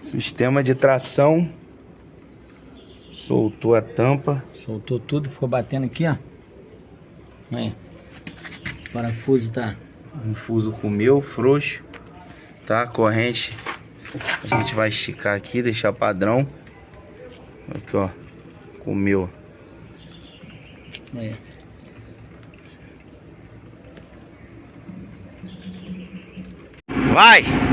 Sistema de tração. Soltou a tampa. Soltou tudo, ficou batendo aqui, ó. Aí. O parafuso tá... O fuso comeu, frouxo. Tá? A corrente a gente vai esticar aqui, deixar padrão. Aqui, ó. Comeu. Aí. Vai!